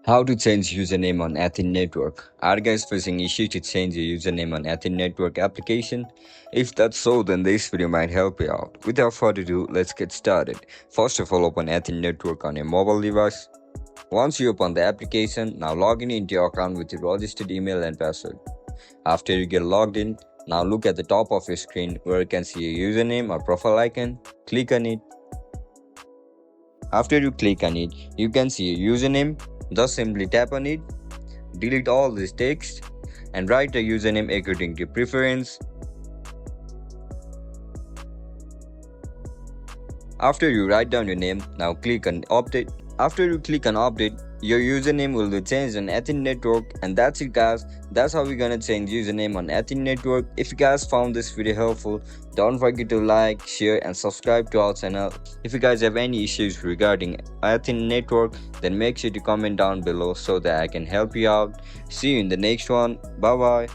How to change username on Athene Network? Are you guys facing issue to change your username on Athene Network application? If that's so, then this video might help you out. Without further ado, let's get started. First of all, open Athene Network on your mobile device. Once you open the application, now log in into your account with your registered email and password. After you get logged in, now look at the top of your screen where you can see a username or profile icon. Click on it. After you click on it, you can see a username. Just simply tap on it, delete all this text, and write a username according to your preference. After you write down your name, now click on update. After you click on update, your username will be changed on Athene Network, and that's it guys. That's how we're gonna change username on Athene Network. If you guys found this video helpful, don't forget to like, share and subscribe to our channel. If you guys have any issues regarding Athene Network, then make sure to comment down below so that I can help you out. See you in the next one. Bye bye.